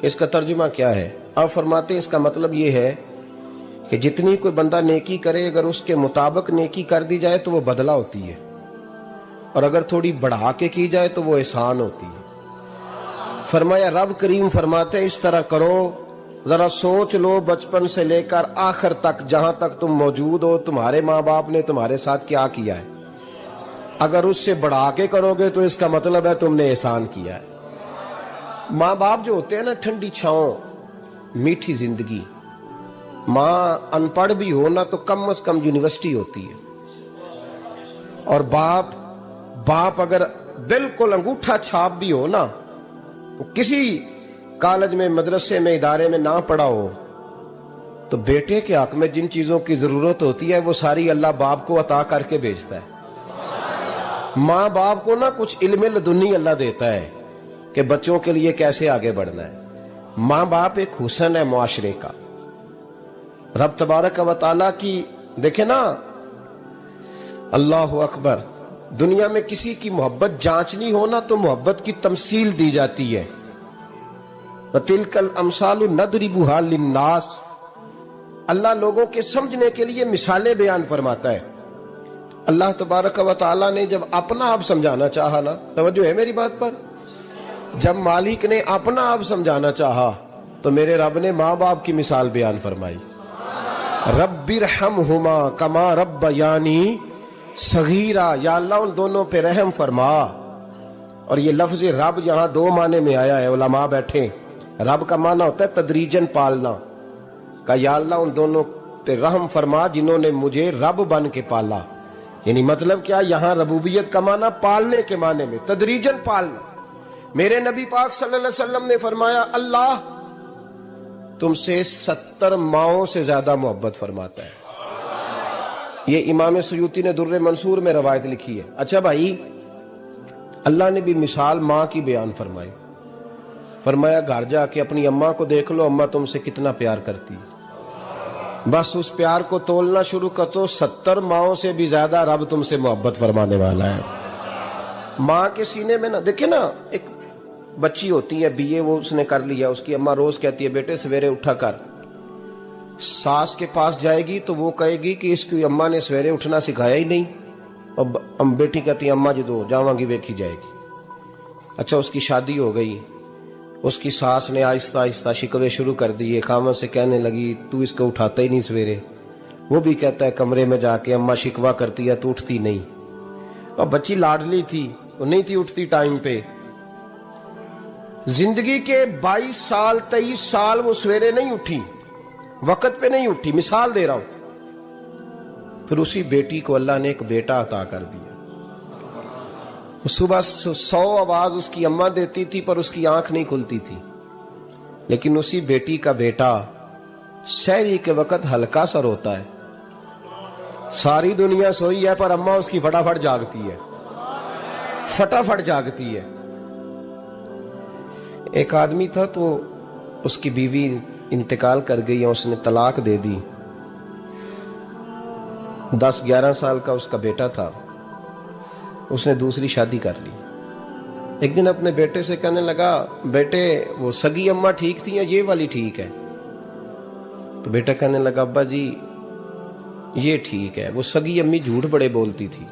اس کا ترجمہ کیا ہے؟ آپ فرماتے ہیں اس کا مطلب یہ ہے کہ جتنی کوئی بندہ نیکی کرے اگر اس کے مطابق نیکی کر دی جائے تو وہ بدلہ ہوتی ہے، اور اگر تھوڑی بڑھا کے کی جائے تو وہ احسان ہوتی ہے۔ فرمایا رب کریم فرماتے ہیں اس طرح کرو، ذرا سوچ لو بچپن سے لے کر آخر تک جہاں تک تم موجود ہو تمہارے ماں باپ نے تمہارے ساتھ کیا کیا ہے۔ اگر اس سے بڑھا کے کرو گے تو اس کا مطلب ہے تم نے احسان کیا ہے۔ ماں باپ جو ہوتے ہیں نا، ٹھنڈی چھاؤں، میٹھی زندگی۔ ماں ان پڑھ بھی ہو نا تو کم از کم یونیورسٹی ہوتی ہے، اور باپ اگر بالکل انگوٹھا چھاپ بھی ہو نا، تو کسی کالج میں مدرسے میں ادارے میں نہ پڑھا ہو، تو بیٹے کے حق میں جن چیزوں کی ضرورت ہوتی ہے وہ ساری اللہ باپ کو عطا کر کے بھیجتا ہے۔ ماں باپ کو نا کچھ علم لدنی اللہ دیتا ہے کہ بچوں کے لیے کیسے آگے بڑھنا ہے۔ ماں باپ ایک حسن ہے معاشرے کا۔ رب تبارک و تعالیٰ کی دیکھیں نا، اللہ اکبر، دنیا میں کسی کی محبت جانچنی ہو نا تو محبت کی تمثیل دی جاتی ہے۔ وَتِلْكَ الْأَمْثَالُ نَضْرِبُهَا لِلنَّاسِ، اللہ لوگوں کے سمجھنے کے لیے مثالیں بیان فرماتا ہے۔ اللہ تبارک و تعالیٰ نے جب اپنا آپ سمجھانا چاہا نا، توجہ ہے میری بات پر، جب مالک نے اپنا آپ سمجھانا چاہا تو میرے رب نے ماں باپ کی مثال بیان فرمائی۔ رب ارحمہما کما ربیانی صغیرا، یا اللہ ان دونوں پہ رحم فرما۔ اور یہ لفظ رب یہاں دو معنی میں آیا ہے، علماء بیٹھے۔ رب کا معنی ہوتا ہے تدریجن پالنا، کہ یا اللہ ان دونوں پہ رحم فرما جنہوں نے مجھے رب بن کے پالا۔ یعنی مطلب کیا، یہاں ربوبیت کا معنی پالنے کے معنی میں، تدریجن پالنا۔ میرے نبی پاک صلی اللہ علیہ وسلم نے فرمایا اللہ تم سے 70 ماؤں سے زیادہ محبت فرماتا ہے۔ یہ امام سیوطی نے در منصور میں روایت لکھی ہے۔ اچھا بھائی، اللہ نے بھی مثال ماں کی بیان فرمائی۔ فرمایا گھر جا کے اپنی اماں کو دیکھ لو، اماں تم سے کتنا پیار کرتی ہے، بس اس پیار کو تولنا شروع کر تو 70 ماؤں سے بھی زیادہ رب تم سے محبت فرمانے والا ہے۔ ماں کے سینے میں نا، دیکھیں نا، ایک بچی ہوتی ہے BA، وہ اس نے کر لیا، اس کی اماں روز کہتی ہے بیٹے سویرے اٹھا کر۔ ساس کے پاس جائے گی تو وہ کہے گی کہ اس کی اماں نے سویرے اٹھنا سکھایا ہی نہیں، اور بیٹی کہتی ہے اماں جدو جاواں گی ویکھی جائے گی۔ اچھا اس کی شادی ہو گئی، اس کی ساس نے آہستہ آہستہ شکوے شروع کر دیے، خامن سے کہنے لگی تو اس کو اٹھاتا ہی نہیں سویرے۔ وہ بھی کہتا ہے کمرے میں جا کے اماں شکوہ کرتی ہے تو اٹھتی نہیں۔ اور بچی لاڈلی تھی، وہ نہیں تھی اٹھتی ٹائم پہ۔ زندگی کے 22 سال 23 سال وہ سویرے نہیں اٹھی، وقت پہ نہیں اٹھی، مثال دے رہا ہوں۔ پھر اسی بیٹی کو اللہ نے ایک بیٹا عطا کر دیا۔ صبح 100 آواز اس کی اماں دیتی تھی پر اس کی آنکھ نہیں کھلتی تھی، لیکن اسی بیٹی کا بیٹا سحری کے وقت ہلکا سا روتا ہے، ساری دنیا سوئی ہے پر اماں اس کی فٹافٹ جاگتی ہے، فٹافٹ جاگتی ہے۔ ایک آدمی تھا تو اس کی بیوی انتقال کر گئی، اس نے طلاق دے دی۔ 10-11 سال کا اس کا بیٹا تھا، اس نے دوسری شادی کر لی۔ ایک دن اپنے بیٹے سے کہنے لگا بیٹے وہ سگی اماں ٹھیک تھی یا یہ والی ٹھیک ہے؟ تو بیٹا کہنے لگا ابا جی یہ ٹھیک ہے، وہ سگی امی جھوٹ بڑے بولتی تھی،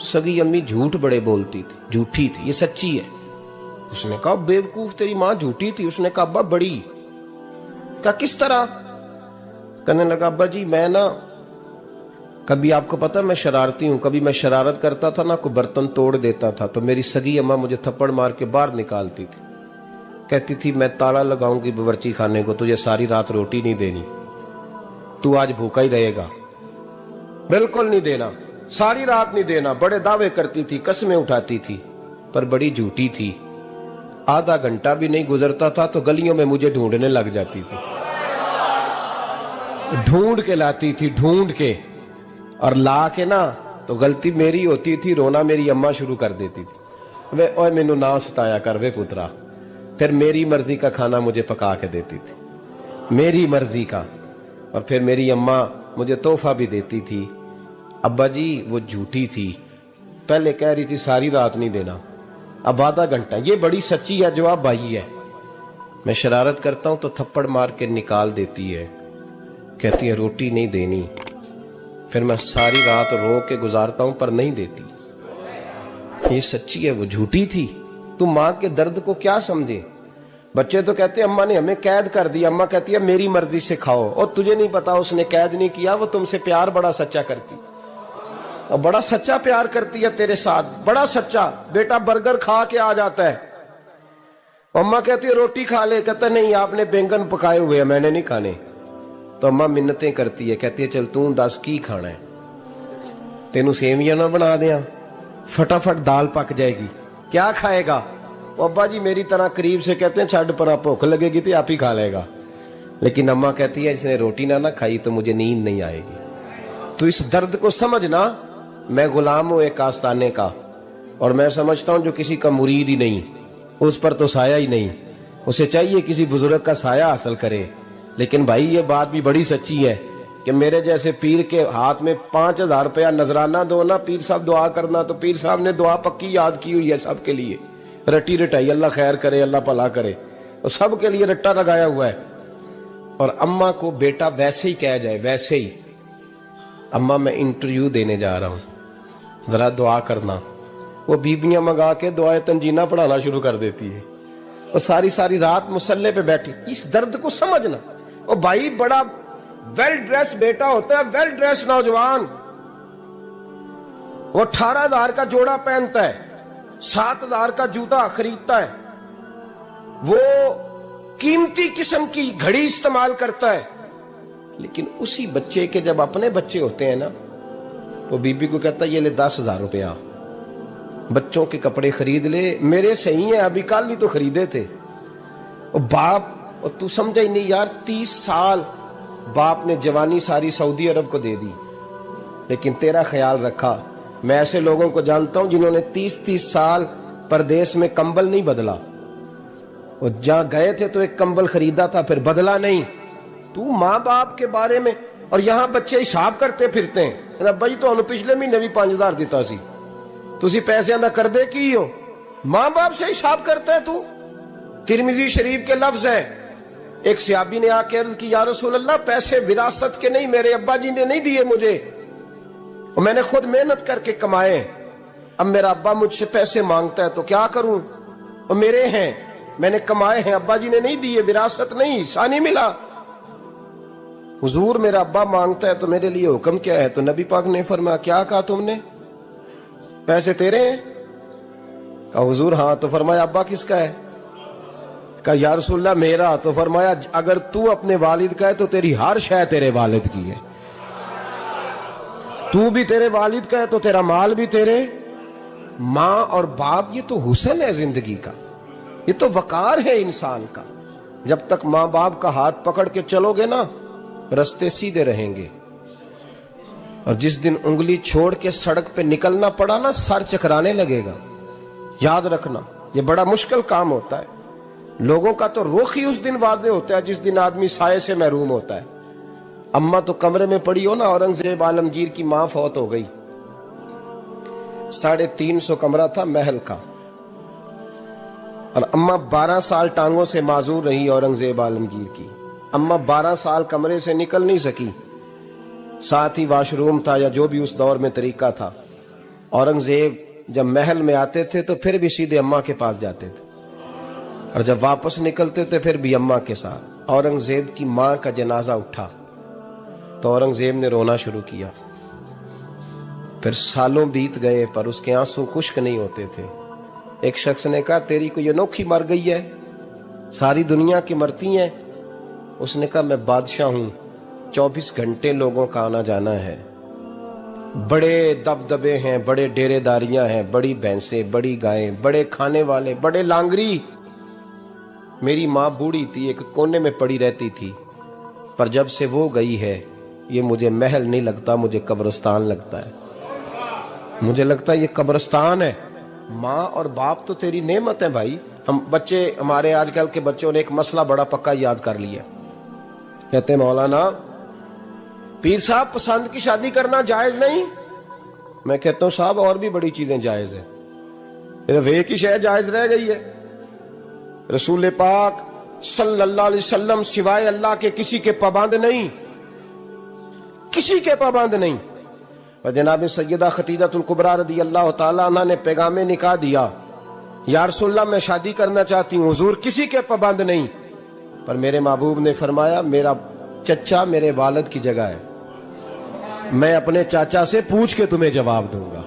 سگی امی جھوٹ بڑے بولتی تھی، جھوٹی تھی، یہ سچی ہے۔ اس نے کہا بیوقوف تیری ماں جھوٹی تھی؟ اس نے کہا ابا بڑی۔ کہا کس طرح؟ کہنے لگا ابا جی میں نا کبھی، آپ کو پتا میں شرارتی ہوں، کبھی میں شرارت کرتا تھا نا، کوئی برتن توڑ دیتا تھا تو میری سگی اماں مجھے تھپڑ مار کے باہر نکالتی تھی، کہتی تھی میں تالا لگاؤں گی باورچی خانے کو، تجھے ساری رات روٹی نہیں دینی، تو آج بھوکا ہی رہے گا، بالکل نہیں دینا، ساری رات نہیں دینا۔ بڑے دعوے کرتی تھی، قسمیں اٹھاتی تھی، پر بڑی جھوٹی تھی۔ آدھا گھنٹہ بھی نہیں گزرتا تھا تو گلیوں میں مجھے ڈھونڈنے لگ جاتی تھی، ڈھونڈ کے لاتی تھی، ڈھونڈ کے، اور لا کے نا تو غلطی میری ہوتی تھی، رونا میری اماں شروع کر دیتی تھی، وے اوے مینوں نہ ستایا کر وے پترا۔ پھر میری مرضی کا کھانا مجھے پکا کے دیتی تھی، میری مرضی کا، اور پھر میری اماں مجھے تحفہ بھی دیتی تھی۔ ابا جی وہ جھوٹی تھی، پہلے کہہ رہی تھی ساری رات نہیں دینا، اب آدھا گھنٹہ، یہ بڑی سچی ہے جواب بھائی ہے۔ میں شرارت کرتا ہوں تو تھپڑ مار کے نکال دیتی ہے، کہتی ہے روٹی نہیں دینی، پھر میں ساری رات رو کے گزارتا ہوں پر نہیں دیتی۔ یہ سچی ہے، وہ جھوٹی تھی۔ تو ماں کے درد کو کیا سمجھے؟ بچے تو کہتے ہیں اماں نے ہمیں قید کر دیا، اماں کہتی ہے میری مرضی سے کھاؤ، اور تجھے نہیں پتا اس نے قید نہیں کیا، وہ تم سے پیار بڑا سچا کرتی، اور بڑا سچا پیار کرتی ہے تیرے ساتھ، بڑا سچا۔ بیٹا برگر کھا کے آ جاتا ہے، اماں کہتی ہے روٹی کھا لے، کہتا ہے نہیں آپ نے بینگن پکائے ہوئے ہیں میں نے نہیں کھانے، تو اماں منتیں کرتی ہے، کہتی ہے چل توں دس کی کھانا ہے، تینوں سیویاں نہ بنا دیاں، فٹافٹ دال پک جائے گی، کیا کھائے گا؟ ابا جی میری طرح قریب سے کہتے ہیں چھڈ پر بھوک لگے گی تو آپ ہی کھا لے گا، لیکن اماں کہتی ہے اس نے روٹی نہ کھائی تو مجھے نیند نہیں آئے گی۔ تو اس درد کو سمجھنا، میں غلام ہوں ایک آستانے کا، اور میں سمجھتا ہوں جو کسی کا مرید ہی نہیں اس پر تو سایہ ہی نہیں، اسے چاہیے کسی بزرگ کا سایہ حاصل کرے۔ لیکن بھائی یہ بات بھی بڑی سچی ہے کہ میرے جیسے پیر کے ہاتھ میں 5000 روپیہ نذرانہ دو نا، پیر صاحب دعا کرنا، تو پیر صاحب نے دعا پکی یاد کی ہوئی ہے سب کے لیے، رٹی رٹائی، اللہ خیر کرے اللہ بھلا کرے، اور سب کے لیے رٹا لگایا ہوا ہے۔ اور اماں کو بیٹا ویسے ہی کہہ جائے، ویسے ہی اماں میں انٹرویو دینے جا رہا ہوں ذرا دعا کرنا، وہ بیبیاں منگا کے دعائے تنجینہ پڑھانا شروع کر دیتی ہے، اور ساری ساری رات مصلے پہ بیٹھی۔ اس درد کو سمجھنا۔ اور بھائی بڑا ویل ڈریس بیٹا ہوتا ہے، ویل ڈریس نوجوان، وہ 18,000 کا جوڑا پہنتا ہے، 7,000 کا جوتا خریدتا ہے، وہ قیمتی قسم کی گھڑی استعمال کرتا ہے، لیکن اسی بچے کے جب اپنے بچے ہوتے ہیں نا تو بی بی کو کہتا ہے یہ لے 10,000 روپیہ، بچوں کے کپڑے خرید لے، میرے صحیح ہیں ابھی کل ہی تو خریدے تھے۔ اور باپ، اور تو سمجھا ہی نہیں یار، 30 سال باپ نے جوانی ساری سعودی عرب کو دے دی، لیکن تیرا خیال رکھا۔ میں ایسے لوگوں کو جانتا ہوں جنہوں نے 30 سال پردیس میں کمبل نہیں بدلا، اور جہاں گئے تھے تو ایک کمبل خریدا تھا پھر بدلا نہیں۔ تو ماں باپ کے بارے میں، اور یہاں بچے حساب کرتے پھرتے ہیں، ابا جی تو پچھلے مہینے بھی 5,000 دیتا سی، تسی پیسے نہ کر دے کی ہو، ماں باپ سے حساب کرتا ہے تو۔ ترمذی شریف کے لفظ ہیں، ایک صحابی نے آ کے عرض کی یا رسول اللہ پیسے وراثت کے نہیں، میرے ابا جی نے نہیں دیے مجھے، اور میں نے خود محنت کر کے کمائے، اب میرا ابا مجھ سے پیسے مانگتا ہے تو کیا کروں، اور میرے ہیں، میں نے کمائے ہیں، ابا جی نے نہیں دیے، وراثت نہیں، حصہ نہیں ملا۔ حضور میرا ابا مانگتا ہے تو میرے لیے حکم کیا ہے؟ تو نبی پاک نے فرمایا کیا کہا تم نے؟ پیسے تیرے ہیں؟ کہا حضور ہاں۔ تو فرمایا ابا کس کا ہے؟ کہا یا رسول اللہ میرا۔ تو فرمایا اگر تو اپنے والد کا ہے تو تیری ہر شے تیرے والد کی ہے، تو بھی تیرے والد کا ہے تو تیرا مال بھی تیرے۔ ماں اور باپ یہ تو حسن ہے زندگی کا، یہ تو وقار ہے انسان کا۔ جب تک ماں باپ کا ہاتھ پکڑ کے چلو گے نا رستے سیدھے رہیں گے، اور جس دن انگلی چھوڑ کے سڑک پہ نکلنا پڑا نا سر چکرانے لگے گا۔ یاد رکھنا یہ بڑا مشکل کام ہوتا ہے۔ لوگوں کا تو رخ ہی اس دن واضح ہوتا ہے جس دن آدمی سائے سے محروم ہوتا ہے۔ اماں تو کمرے میں پڑی ہو نا، اورنگزیب عالمگیر کی ماں فوت ہو گئی، 350 کمرہ تھا محل کا، اور اماں 12 سال ٹانگوں سے معذور رہی اورنگزیب عالمگیر کی۔ اماں 12 سال کمرے سے نکل نہیں سکی، ساتھ ہی واش روم تھا یا جو بھی اس دور میں طریقہ تھا۔ اورنگزیب جب محل میں آتے تھے تو پھر بھی سیدھے اماں کے پاس جاتے تھے، اور جب واپس نکلتے تھے پھر بھی اماں کے ساتھ۔ اورنگزیب کی ماں کا جنازہ اٹھا تو اورنگزیب نے رونا شروع کیا، پھر سالوں بیت گئے پر اس کے آنسو خشک نہیں ہوتے تھے۔ ایک شخص نے کہا تیری کوئی انوکھی مر گئی ہے، ساری دنیا کی مرتی ہیں؟ اس نے کہا میں بادشاہ ہوں، 24 گھنٹے لوگوں کا آنا جانا ہے، بڑے دبدبے ہیں، بڑے ڈیرے داریاں ہیں، بڑی بھینسیں، بڑی گائیں، بڑے کھانے والے، بڑے لانگری۔ میری ماں بوڑھی تھی، ایک کونے میں پڑی رہتی تھی، پر جب سے وہ گئی ہے یہ مجھے محل نہیں لگتا، مجھے قبرستان لگتا ہے، مجھے لگتا ہے یہ قبرستان ہے۔ ماں اور باپ تو تیری نعمت ہے بھائی۔ ہم بچے، ہمارے آج کل کے بچوں نے ایک مسئلہ بڑا پکا یاد کر لیا، کہتے ہیں مولانا پیر صاحب پسند کی شادی کرنا جائز نہیں؟ میں کہتا ہوں صاحب اور بھی بڑی چیزیں جائز ہیں، صرف ایک ہی شے جائز رہ گئی ہے۔ رسول پاک صلی اللہ علیہ وسلم سوائے اللہ کے کسی کے پابند نہیں، کسی کے پابند نہیں۔ اور جناب سیدہ خدیجہ الکبریٰ رضی اللہ تعالیٰ عنہ نے پیغام نکاح دیا، یا رسول اللہ میں شادی کرنا چاہتی ہوں، حضور کسی کے پابند نہیں، پر میرے محبوب نے فرمایا میرا چچا میرے والد کی جگہ ہے، میں اپنے چاچا سے پوچھ کے تمہیں جواب دوں گا۔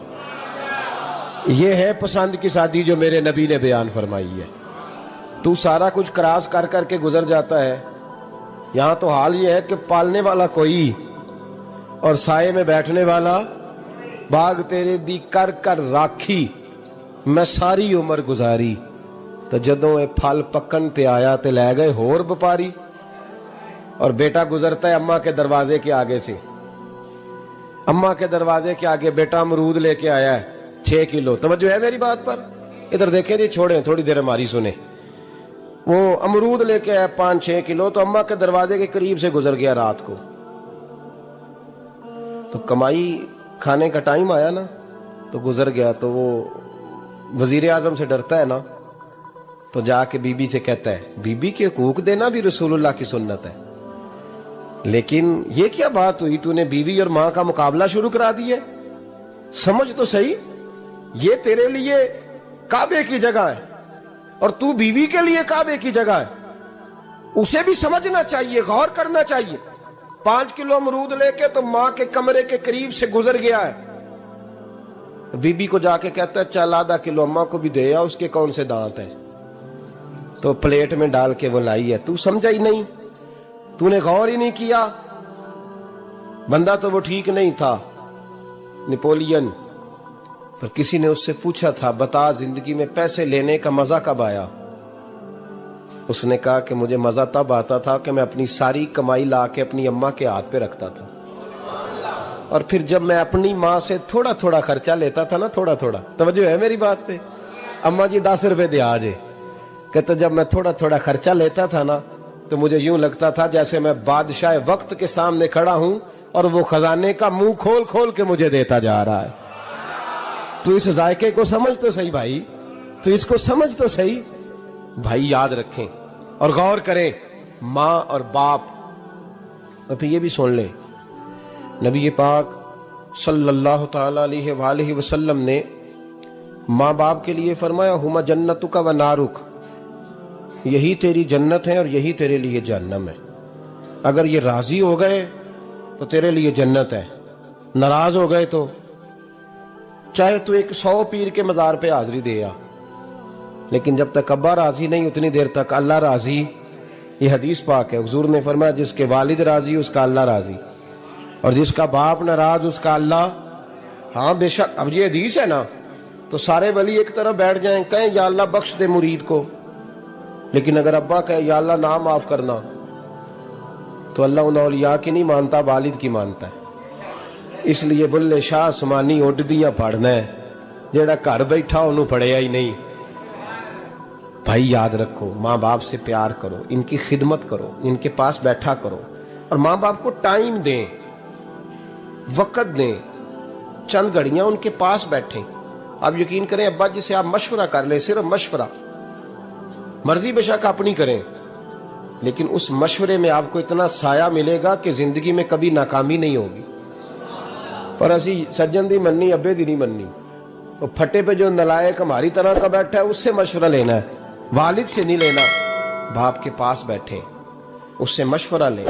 یہ ہے پسند کی شادی جو میرے نبی نے بیان فرمائی ہے۔ تو سارا کچھ کراس کر کر کے گزر جاتا ہے، یہاں تو حال یہ ہے کہ پالنے والا کوئی اور سائے میں بیٹھنے والا، باغ تیرے دی کر کر راکھی میں ساری عمر گزاری، تو جدوں اے پھل پکن تے آیا تے لے گئے ہور بپاری۔ اور بیٹا گزرتا ہے اماں کے دروازے کے آگے سے، اماں کے دروازے کے آگے بیٹا امرود لے کے آیا ہے 6 کلو، توجہ ہے میری بات پر؟ ادھر دیکھیں جی، چھوڑیں تھوڑی دیر ہماری سنیں۔ وہ امرود لے کے آیا 5-6 کلو، تو اماں کے دروازے کے قریب سے گزر گیا رات کو، تو کمائی کھانے کا ٹائم آیا نا، تو گزر گیا۔ تو وہ وزیر اعظم سے ڈرتا ہے نا، تو جا کے بی بی سے کہتا ہے، بی بی کے حقوق دینا بھی رسول اللہ کی سنت ہے، لیکن یہ کیا بات ہوئی، تو نے بیوی اور ماں کا مقابلہ شروع کرا دی ہے؟ سمجھ تو صحیح، یہ تیرے لیے کعبے کی جگہ ہے اور تو بیوی کے لیے کعبے کی جگہ ہے، اسے بھی سمجھنا چاہیے، غور کرنا چاہیے۔ 5 کلو امرود لے کے تو ماں کے کمرے کے قریب سے گزر گیا ہے، بی بی کو جا کے کہتا ہے چل آدھا کلو اماں کو بھی دے آ، اس کے کون سے دانت ہیں، تو پلیٹ میں ڈال کے وہ لائی ہے۔ تو سمجھا ہی نہیں، تو نے غور ہی نہیں کیا۔ بندہ تو وہ ٹھیک نہیں تھا، نپولین، پر کسی نے اس سے پوچھا تھا بتا زندگی میں پیسے لینے کا مزہ کب آیا؟ اس نے کہا کہ مجھے مزہ تب آتا تھا کہ میں اپنی ساری کمائی لا کے اپنی اماں کے ہاتھ پہ رکھتا تھا، اور پھر جب میں اپنی ماں سے تھوڑا تھوڑا خرچہ لیتا تھا نا، تھوڑا تھوڑا، توجہ ہے میری بات پہ؟ اماں جی 10 روپے دے آجے، کہتا جب میں تھوڑا تھوڑا خرچہ لیتا تھا نا، تو مجھے یوں لگتا تھا جیسے میں بادشاہ وقت کے سامنے کھڑا ہوں اور وہ خزانے کا منہ کھول کھول کے مجھے دیتا جا رہا ہے۔ تو اس ذائقے کو سمجھ تو صحیح بھائی، تو اس کو سمجھ تو صحیح بھائی، یاد رکھیں اور غور کریں۔ ماں اور باپ، اور پھر یہ بھی سن لیں، نبی پاک صلی اللہ تعالی علیہ وآلہ وسلم نے ماں باپ کے لیے فرمایا ہما جنتک و نارک، یہی تیری جنت ہے اور یہی تیرے لیے جہنم ہے۔ اگر یہ راضی ہو گئے تو تیرے لیے جنت ہے، ناراض ہو گئے تو چاہے تو ایک 100 پیر کے مزار پہ حاضری دے آ، لیکن جب تک ابا راضی نہیں اتنی دیر تک اللہ راضی۔ یہ حدیث پاک ہے، حضور نے فرمایا جس کے والد راضی اس کا اللہ راضی، اور جس کا باپ ناراض اس کا اللہ۔ ہاں بے شک، اب یہ حدیث ہے نا، تو سارے ولی ایک طرف بیٹھ جائیں، کہیں یا اللہ بخش دے مرید کو، لیکن اگر ابا کہے یا اللہ نہ معاف کرنا، تو اللہ ان اولیاء کی نہیں مانتا، والد کی مانتا ہے۔ اس لیے بلے شاہ آسمانی اڈ دیاں پڑھنا ہے، جیڑا گھر بیٹھا انہوں پڑھیا ہی نہیں۔ بھائی یاد رکھو، ماں باپ سے پیار کرو، ان کی خدمت کرو، ان کے پاس بیٹھا کرو، اور ماں باپ کو ٹائم دیں، وقت دیں، چند گھڑیاں ان کے پاس بیٹھیں۔ آپ یقین کریں ابا جی سے آپ مشورہ کر لیں، صرف مشورہ، مرضی بے شک اپنی کریں، لیکن اس مشورے میں آپ کو اتنا سایہ ملے گا کہ زندگی میں کبھی ناکامی نہیں ہوگی۔ پر اسی سجن دی مننی ابے دی نہیں مننی، تو پھٹے پہ جو نلائق ہماری طرح کا بیٹھا ہے اس سے مشورہ لینا ہے، والد سے نہیں لینا۔ باپ کے پاس بیٹھیں، اس سے مشورہ لیں۔